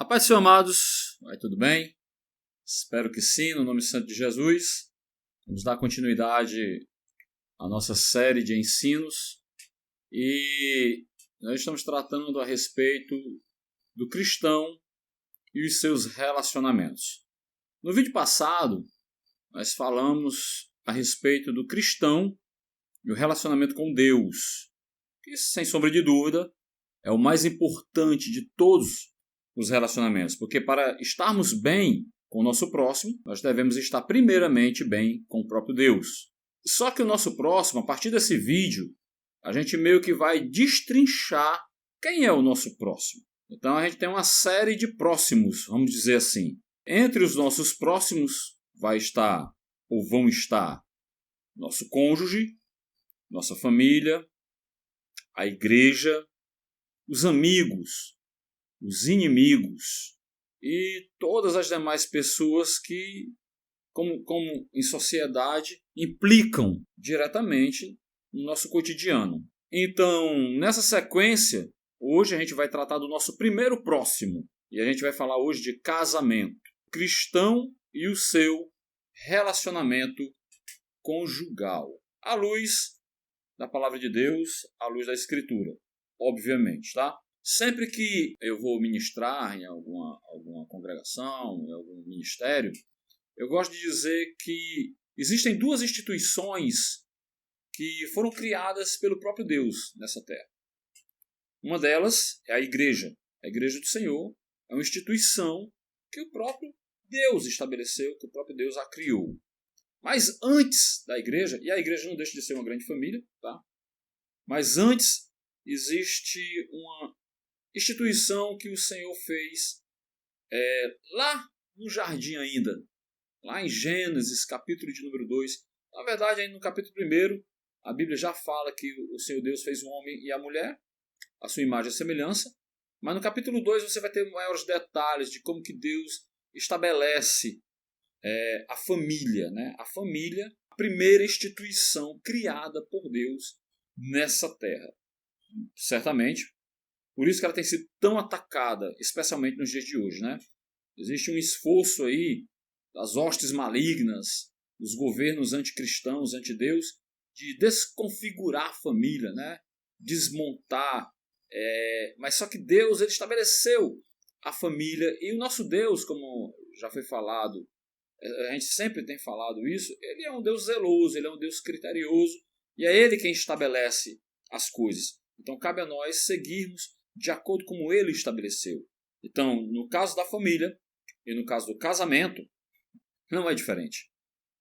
A paz, senhor amados, vai tudo bem? Espero que sim, no nome santo de Jesus. Vamos dar continuidade à nossa série de ensinos e nós estamos tratando a respeito do cristão e os seus relacionamentos. No vídeo passado, nós falamos a respeito do cristão e o relacionamento com Deus, que, sem sombra de dúvida, é o mais importante de todos os relacionamentos, porque para estarmos bem com o nosso próximo, nós devemos estar primeiramente bem com o próprio Deus. Só que o nosso próximo, a partir desse vídeo, a gente meio que vai destrinchar quem é o nosso próximo. Então a gente tem uma série de próximos, vamos dizer assim. Entre os nossos próximos vai estar, ou vão estar, nosso cônjuge, nossa família, a igreja, os amigos, os inimigos e todas as demais pessoas que, como em sociedade, implicam diretamente no nosso cotidiano. Então, nessa sequência, hoje a gente vai tratar do nosso primeiro próximo e a gente vai falar hoje de casamento, cristão e o seu relacionamento conjugal, à luz da palavra de Deus, à luz da Escritura, obviamente, tá? Sempre que eu vou ministrar em alguma congregação, em algum ministério, eu gosto de dizer que existem duas instituições que foram criadas pelo próprio Deus nessa terra. Uma delas é a igreja do Senhor, é uma instituição que o próprio Deus estabeleceu, que o próprio Deus a criou. Mas antes da igreja, e a igreja não deixa de ser uma grande família, tá? Mas antes existe uma instituição que o Senhor fez lá no jardim ainda, lá em Gênesis, capítulo de número 2. Na verdade, aí no capítulo 1, a Bíblia já fala que o Senhor Deus fez o homem e a mulher, a sua imagem e semelhança, mas no capítulo 2 você vai ter maiores detalhes de como que Deus estabelece a família, né? A família, a primeira instituição criada por Deus nessa terra. Certamente, por isso que ela tem sido tão atacada, especialmente nos dias de hoje, né? Existe um esforço aí das hostes malignas, dos governos anticristãos, antideus, de desconfigurar a família, né? Desmontar. Mas só que Deus ele estabeleceu a família e o nosso Deus, como já foi falado, a gente sempre tem falado isso, ele é um Deus zeloso, ele é um Deus criterioso e é ele quem estabelece as coisas. Então cabe a nós seguirmos de acordo com como ele estabeleceu. Então, no caso da família e no caso do casamento, não é diferente.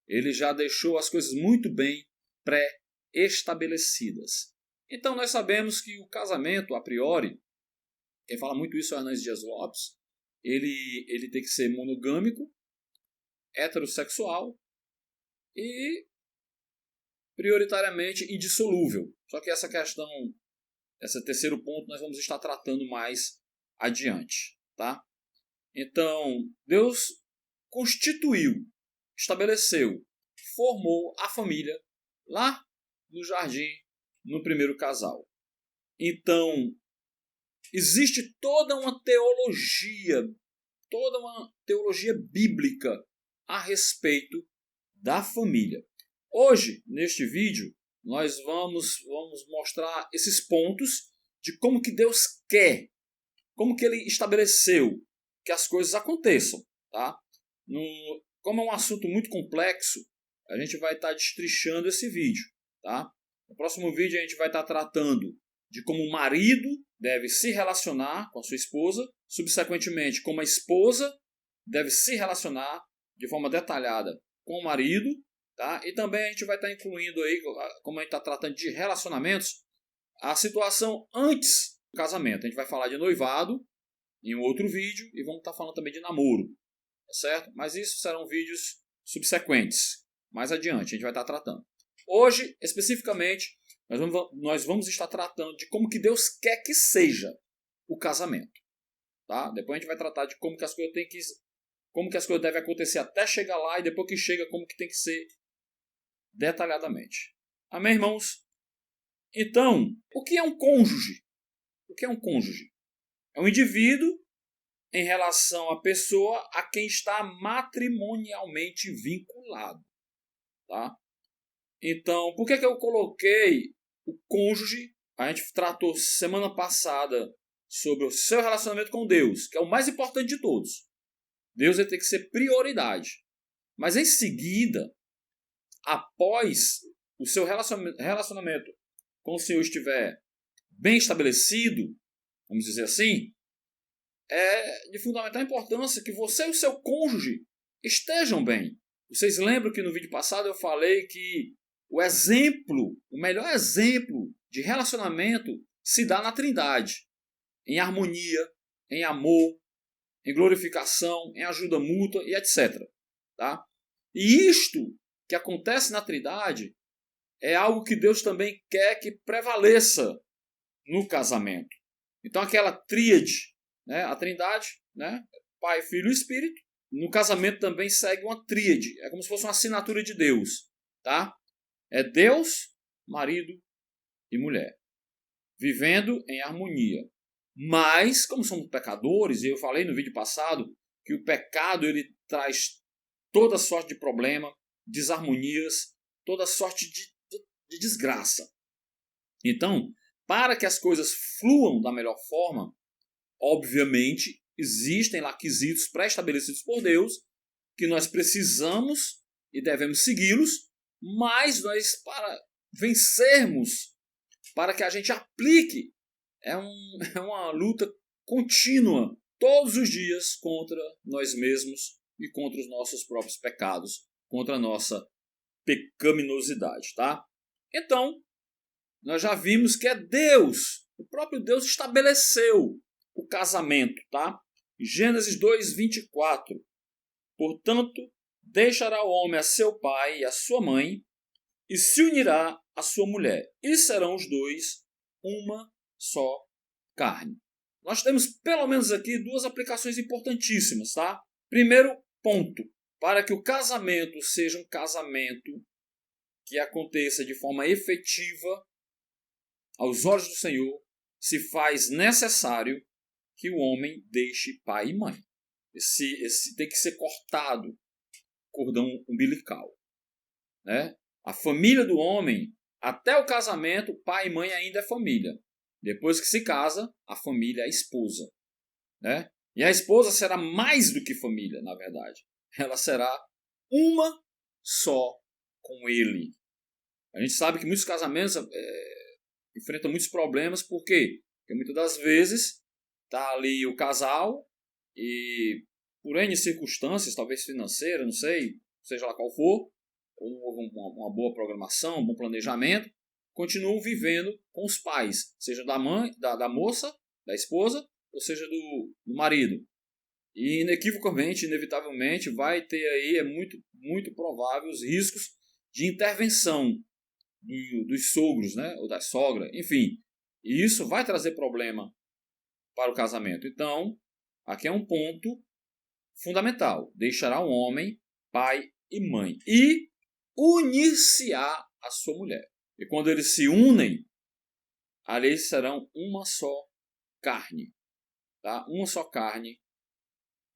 Ele já deixou as coisas muito bem pré-estabelecidas. Então, nós sabemos que o casamento, a priori, quem fala muito isso é Hernandes Dias Lopes, ele tem que ser monogâmico, heterossexual e prioritariamente indissolúvel. Só que essa questão, esse terceiro ponto, nós vamos estar tratando mais adiante, tá? Então, Deus constituiu, estabeleceu, formou a família lá no jardim, no primeiro casal. Então, existe toda uma teologia bíblica a respeito da família. Hoje, neste vídeo, nós vamos mostrar esses pontos de como que Deus quer, como que Ele estabeleceu que as coisas aconteçam, tá? Como é um assunto muito complexo, a gente vai estar destrinchando esse vídeo, tá? No próximo vídeo a gente vai estar tratando de como o marido deve se relacionar com a sua esposa, subsequentemente como a esposa deve se relacionar de forma detalhada com o marido, tá? E também a gente vai estar incluindo aí, como a gente está tratando de relacionamentos, a situação antes do casamento. A gente vai falar de noivado em um outro vídeo e vamos estar falando também de namoro, tá certo? Mas isso serão vídeos subsequentes, mais adiante a gente vai estar tratando. Hoje, especificamente, nós vamos estar tratando de como que Deus quer que seja o casamento, tá? Depois a gente vai tratar de como que as coisas devem acontecer até chegar lá e depois que chega, como que tem que ser detalhadamente. Amém, irmãos? Então, o que é um cônjuge? O que é um cônjuge? É um indivíduo em relação à pessoa a quem está matrimonialmente vinculado. Tá? Então, por que eu coloquei o cônjuge? A gente tratou semana passada sobre o seu relacionamento com Deus, que é o mais importante de todos. Deus vai ter que ser prioridade. Mas em seguida, após o seu relacionamento com o Senhor estiver bem estabelecido, vamos dizer assim, é de fundamental importância que você e o seu cônjuge estejam bem. Vocês lembram que no vídeo passado eu falei que o melhor exemplo de relacionamento se dá na Trindade, em harmonia, em amor, em glorificação, em ajuda mútua e etc. Tá? E isto que acontece na Trindade é algo que Deus também quer que prevaleça no casamento. Então aquela tríade, né, a Trindade, né, Pai, Filho e Espírito, no casamento também segue uma tríade, é como se fosse uma assinatura de Deus, tá? É Deus, marido e mulher, vivendo em harmonia. Mas, como somos pecadores, e eu falei no vídeo passado que o pecado ele traz toda sorte de problema, desarmonias, toda sorte de desgraça. Então, para que as coisas fluam da melhor forma, obviamente, existem lá quesitos pré-estabelecidos por Deus que nós precisamos e devemos segui-los, mas nós, para vencermos, para que a gente aplique, é uma luta contínua, todos os dias, contra nós mesmos e contra os nossos próprios pecados, contra a nossa pecaminosidade, tá? Então, nós já vimos que é Deus, o próprio Deus estabeleceu o casamento, tá? Gênesis 2:24. Portanto, deixará o homem a seu pai e a sua mãe, e se unirá à sua mulher, e serão os dois uma só carne. Nós temos pelo menos aqui duas aplicações importantíssimas, tá? Primeiro ponto, para que o casamento seja um casamento que aconteça de forma efetiva aos olhos do Senhor, se faz necessário que o homem deixe pai e mãe. Esse tem que ser cortado, cordão umbilical, né? A família do homem, até o casamento, pai e mãe ainda é família. Depois que se casa, a família é a esposa, né? E a esposa será mais do que família, na verdade. Ela será uma só com ele. A gente sabe que muitos casamentos enfrentam muitos problemas. Por quê? Porque muitas das vezes está ali o casal e por N circunstâncias, talvez financeiras, não sei, seja lá qual for, ou não houve uma boa programação, um bom planejamento, continuam vivendo com os pais, seja da mãe, da moça, da esposa, ou seja do marido. E inequivocamente, inevitavelmente, vai ter aí, é muito provável, os riscos de intervenção dos sogros, né, ou da sogra, enfim. E isso vai trazer problema para o casamento. Então, aqui é um ponto fundamental. Deixará um homem, pai e mãe. E unir-se-á a sua mulher. E quando eles se unem, ali serão uma só carne. Tá? Uma só carne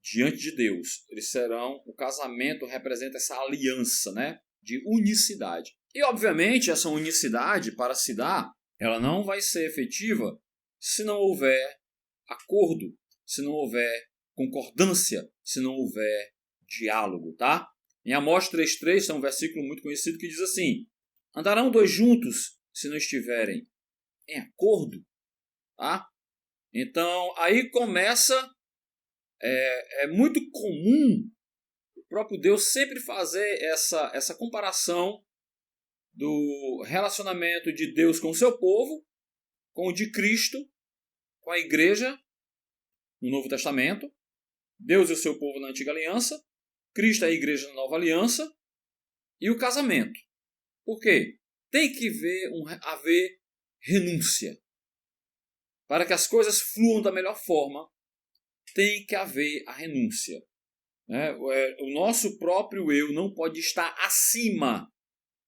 diante de Deus. Eles serão, o casamento representa essa aliança, né, de unicidade. E, obviamente, essa unicidade, para se dar, ela não vai ser efetiva se não houver acordo, se não houver concordância, se não houver diálogo, tá? Em Amós 3:3 tem um versículo muito conhecido que diz assim: andarão dois juntos se não estiverem em acordo, tá? Então, aí começa, é muito comum o próprio Deus sempre fazer essa comparação do relacionamento de Deus com o seu povo, com o de Cristo, com a igreja no Novo Testamento, Deus e o seu povo na Antiga Aliança, Cristo é a igreja na Nova Aliança, e o casamento. Por quê? Tem que haver renúncia. Para que as coisas fluam da melhor forma, tem que haver a renúncia. O nosso próprio eu não pode estar acima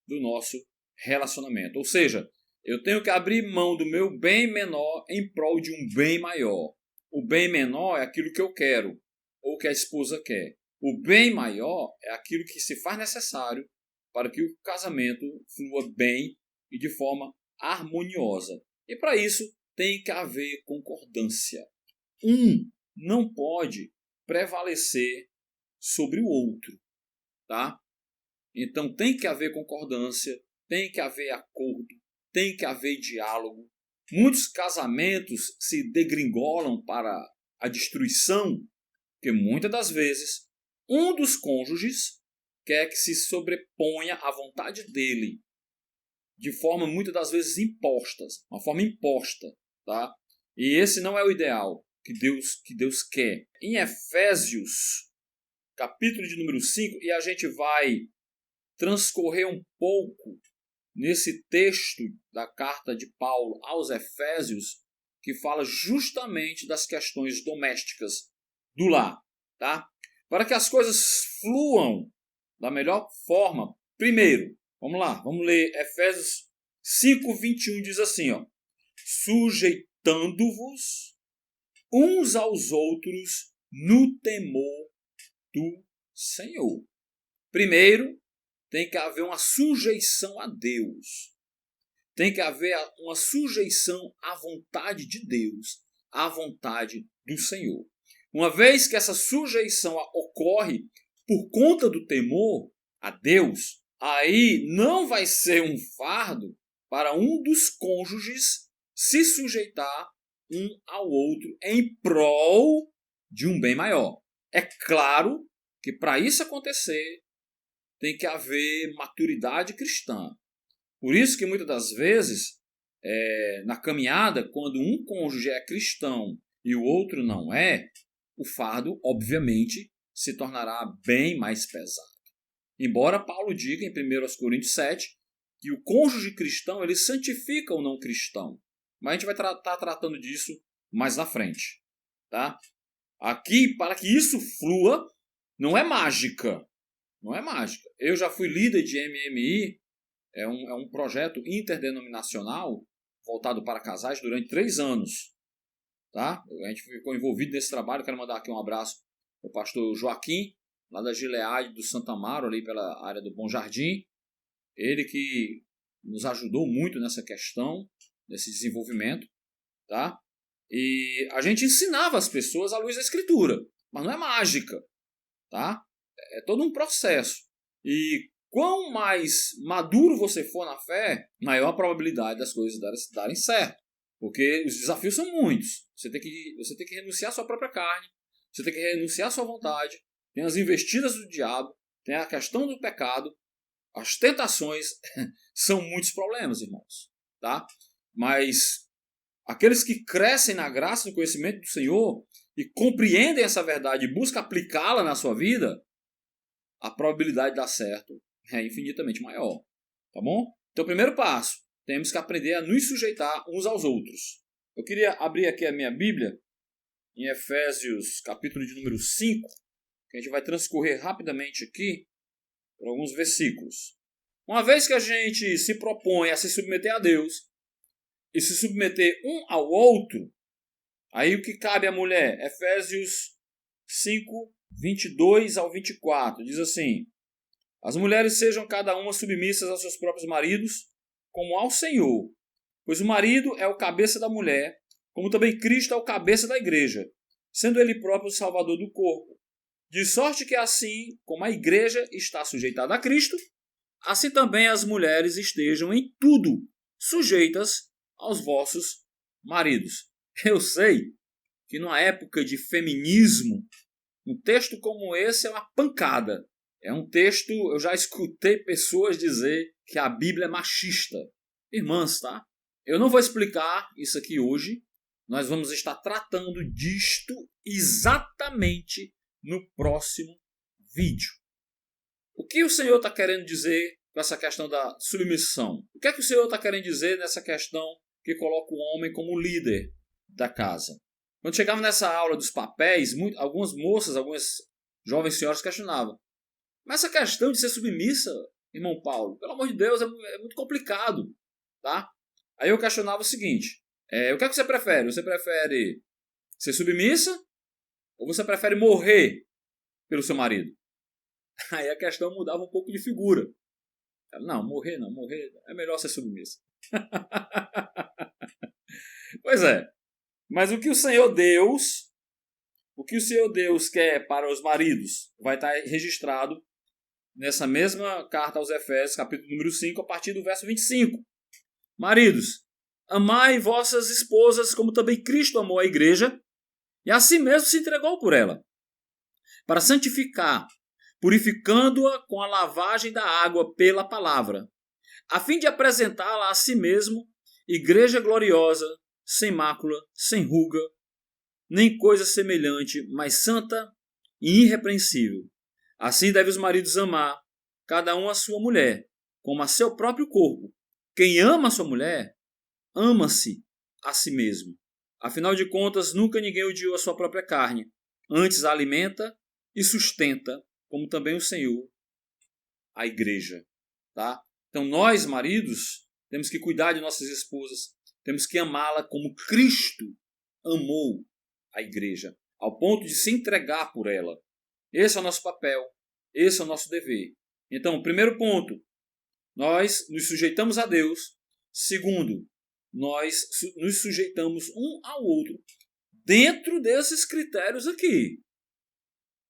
do nosso relacionamento. Ou seja, eu tenho que abrir mão do meu bem menor em prol de um bem maior. O bem menor é aquilo que eu quero, ou que a esposa quer. O bem maior é aquilo que se faz necessário para que o casamento flua bem e de forma harmoniosa. E para isso tem que haver concordância. Um não pode prevalecer sobre o outro, tá? Então tem que haver concordância, tem que haver acordo, tem que haver diálogo. Muitos casamentos se degringolam para a destruição, porque muitas das vezes um dos cônjuges quer que se sobreponha à vontade dele, de forma muitas das vezes impostas, uma forma imposta, tá? E esse não é o ideal que Deus quer. Em Efésios, capítulo de número 5, e a gente vai transcorrer um pouco nesse texto da carta de Paulo aos Efésios, que fala justamente das questões domésticas do lar, tá? Para que as coisas fluam da melhor forma. Primeiro, vamos lá, vamos ler Efésios 5:21, diz assim, ó: sujeitando-vos uns aos outros no temor do Senhor. Primeiro, tem que haver uma sujeição a Deus. Tem que haver uma sujeição à vontade de Deus, à vontade do Senhor. Uma vez que essa sujeição ocorre por conta do temor a Deus, aí não vai ser um fardo para um dos cônjuges se sujeitar um ao outro em prol de um bem maior. É claro que para isso acontecer, tem que haver maturidade cristã. Por isso que muitas das vezes, na caminhada, quando um cônjuge é cristão e o outro não é, o fardo, obviamente, se tornará bem mais pesado. Embora Paulo diga em 1 Coríntios 7 que o cônjuge cristão ele santifica o não cristão. Mas a gente vai estar tratando disso mais na frente. Tá? Aqui, para que isso flua, não é mágica. Não é mágica. Eu já fui líder de MMI, é um projeto interdenominacional voltado para casais durante 3 anos. Tá? A gente ficou envolvido nesse trabalho. Quero mandar aqui um abraço ao pastor Joaquim, lá da Gileade do Santo Amaro, ali pela área do Bom Jardim. Ele que nos ajudou muito nessa questão, nesse desenvolvimento. Tá? E a gente ensinava as pessoas à luz da Escritura, mas não é mágica. Tá? É todo um processo. E quanto mais maduro você for na fé, maior a probabilidade das coisas darem certo. Porque os desafios são muitos. Você tem que renunciar à sua própria carne. Você tem que renunciar à sua vontade. Tem as investidas do diabo. Tem a questão do pecado. As tentações. São muitos problemas, irmãos. Tá? Mas aqueles que crescem na graça e no conhecimento do Senhor e compreendem essa verdade e buscam aplicá-la na sua vida, a probabilidade de dar certo é infinitamente maior. Tá bom? Então, primeiro passo, temos que aprender a nos sujeitar uns aos outros. Eu queria abrir aqui a minha Bíblia em Efésios, capítulo de número 5, que a gente vai transcorrer rapidamente aqui por alguns versículos. Uma vez que a gente se propõe a se submeter a Deus e se submeter um ao outro, aí o que cabe à mulher? Efésios 5, 22 ao 24, diz assim: as mulheres sejam cada uma submissas aos seus próprios maridos, como ao Senhor. Pois o marido é o cabeça da mulher, como também Cristo é o cabeça da igreja, sendo ele próprio o salvador do corpo. De sorte que assim como a igreja está sujeitada a Cristo, assim também as mulheres estejam em tudo sujeitas aos vossos maridos. Eu sei que numa época de feminismo, um texto como esse é uma pancada. É um texto, eu já escutei pessoas dizer que a Bíblia é machista. Irmãs, tá? Eu não vou explicar isso aqui hoje. Nós vamos estar tratando disto exatamente no próximo vídeo. O que o Senhor está querendo dizer com essa questão da submissão? O que é que o Senhor está querendo dizer nessa questão que coloca o homem como líder da casa? Quando chegava nessa aula dos papéis, algumas moças, algumas jovens senhoras questionavam: mas essa questão de ser submissa, irmão Paulo, pelo amor de Deus, é muito complicado. Tá? Aí eu questionava o seguinte: o que é que você prefere? Você prefere Ser submissa? Ou você prefere morrer pelo seu marido? Aí a questão mudava um pouco de figura. Não, morrer é melhor ser submissa. Pois é, mas o que o Senhor Deus quer para os maridos vai estar registrado nessa mesma carta aos Efésios, capítulo número 5, a partir do verso 25. Maridos, amai vossas esposas como também Cristo amou a igreja e a si mesmo se entregou por ela, para santificar, purificando-a com a lavagem da água pela palavra, a fim de apresentá-la a si mesmo, igreja gloriosa, sem mácula, sem ruga, nem coisa semelhante, mas santa e irrepreensível. Assim devem os maridos amar, cada um a sua mulher, como a seu próprio corpo. Quem ama a sua mulher, ama-se a si mesmo. Afinal de contas, nunca ninguém odiou a sua própria carne. Antes a alimenta e sustenta, como também o Senhor, a igreja. Tá? Então nós, maridos, temos que cuidar de nossas esposas. Temos que amá-la como Cristo amou a igreja, ao ponto de se entregar por ela. Esse é o nosso papel, esse é o nosso dever. Então, primeiro ponto, nós nos sujeitamos a Deus. Segundo, nós nos sujeitamos um ao outro dentro desses critérios aqui.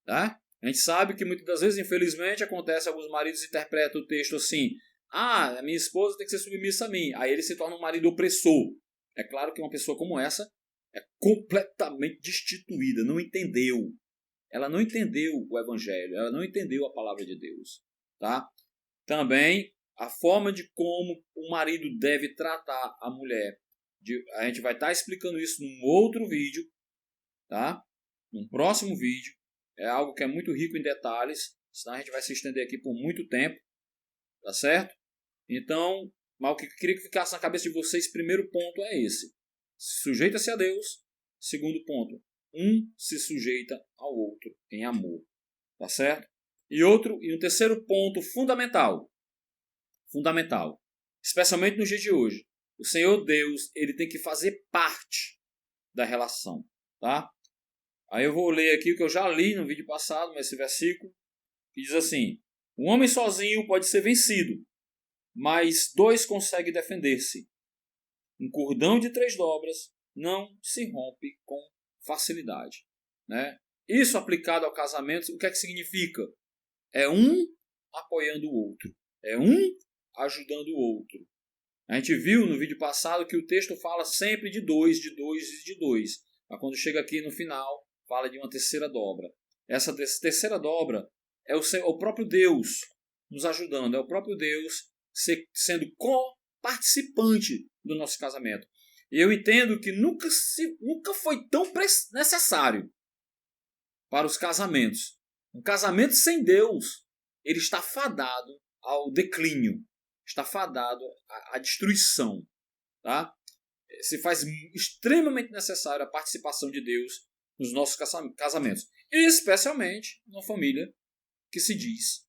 Tá? A gente sabe que muitas das vezes, infelizmente, acontece, alguns maridos interpretam o texto assim: a minha esposa tem que ser submissa a mim. Aí ele se torna um marido opressor. É claro que uma pessoa como essa é completamente destituída, não entendeu. Ela não entendeu o Evangelho, ela não entendeu a palavra de Deus. Tá? Também a forma de como o marido deve tratar a mulher. A gente vai estar explicando isso num outro vídeo, tá? Num próximo vídeo. É algo que é muito rico em detalhes, senão a gente vai se estender aqui por muito tempo, tá certo? Então, mas o que eu queria que ficasse na cabeça de vocês, primeiro ponto é esse: sujeita-se a Deus. Segundo ponto, um se sujeita ao outro em amor, tá certo? E um terceiro ponto fundamental, especialmente no dia de hoje, o Senhor Deus, ele tem que fazer parte da relação, tá? Aí eu vou ler aqui o que eu já li no vídeo passado, mas esse versículo, que diz assim: um homem sozinho pode ser vencido, mas dois conseguem defender-se. Um cordão de 3 dobras não se rompe com facilidade. Né? Isso aplicado ao casamento, o que é que significa? É um apoiando o outro. É um ajudando o outro. A gente viu no vídeo passado que o texto fala sempre de dois, de dois e de dois. Mas quando chega aqui no final, fala de uma terceira dobra. Essa terceira dobra é o próprio Deus nos ajudando. É o próprio Deus sendo co-participante do nosso casamento. E eu entendo que nunca foi tão necessário para os casamentos. Um casamento sem Deus, ele está fadado ao declínio, está fadado à destruição. Tá? Se faz extremamente necessário a participação de Deus nos nossos casamentos, especialmente numa família que se diz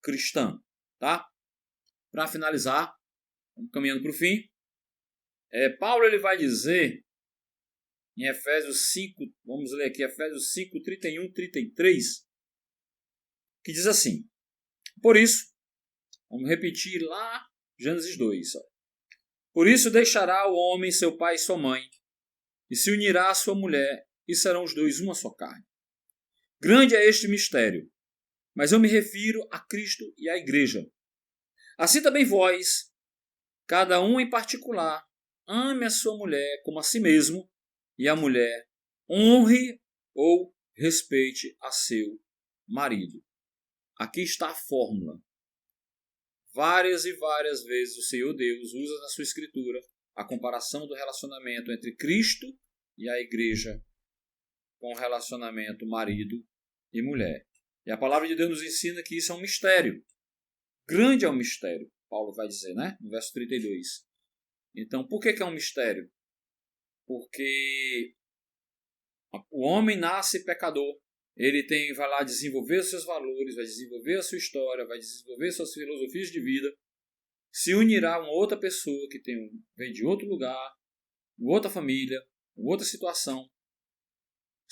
cristã. Tá? Para finalizar, vamos caminhando para o fim. Paulo ele vai dizer em Efésios 5, vamos ler aqui, Efésios 5, 31, 33, que diz assim: por isso, vamos repetir lá Gênesis 2. Por isso deixará o homem seu pai e sua mãe, e se unirá à sua mulher, e serão os dois uma só carne. Grande é este mistério, mas eu me refiro a Cristo e à igreja. Assim também vós, cada um em particular, ame a sua mulher como a si mesmo, e a mulher honre ou respeite a seu marido. Aqui está a fórmula. Várias e várias vezes o Senhor Deus usa na sua escritura a comparação do relacionamento entre Cristo e a igreja com o relacionamento marido e mulher. E a palavra de Deus nos ensina que isso é um mistério. Grande é o mistério, Paulo vai dizer, né? No verso 32. Então, por que é um mistério? Porque o homem nasce pecador. Ele vai lá desenvolver os seus valores, vai desenvolver a sua história, vai desenvolver suas filosofias de vida, se unirá a uma outra pessoa que vem de outro lugar, outra família, outra situação,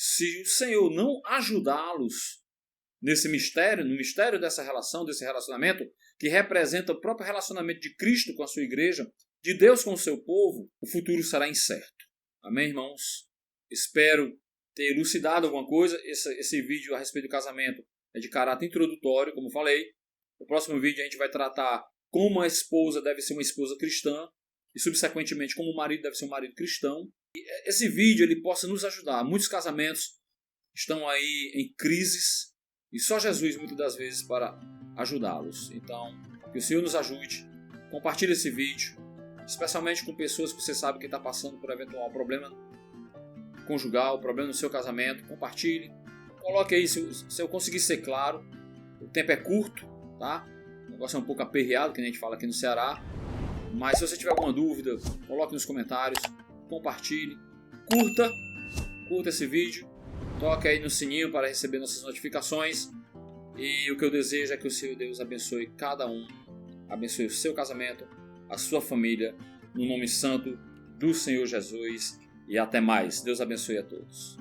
Se o Senhor não ajudá-los nesse mistério, no mistério dessa relação, desse relacionamento, que representa o próprio relacionamento de Cristo com a sua igreja, de Deus com o seu povo, o futuro será incerto. Amém, irmãos? Espero ter elucidado alguma coisa. Esse vídeo a respeito do casamento é de caráter introdutório, como falei. No próximo vídeo a gente vai tratar como a esposa deve ser uma esposa cristã e, subsequentemente, como o marido deve ser um marido cristão. E esse vídeo ele possa nos ajudar. Muitos casamentos estão aí em crises e só Jesus, muitas das vezes, para ajudá-los. Então, que o Senhor nos ajude. Compartilhe esse vídeo, especialmente com pessoas que você sabe que está passando por eventual problema conjugal, problema no seu casamento. Compartilhe. Coloque aí, se eu conseguir ser claro. O tempo é curto, tá? O negócio é um pouco aperreado, que a gente fala aqui no Ceará. Mas se você tiver alguma dúvida, coloque nos comentários. Compartilhe. Curta esse vídeo. Toque aí no sininho para receber nossas notificações. E o que eu desejo é que o Senhor Deus abençoe cada um. Abençoe o seu casamento, a sua família, no nome santo do Senhor Jesus. E até mais. Deus abençoe a todos.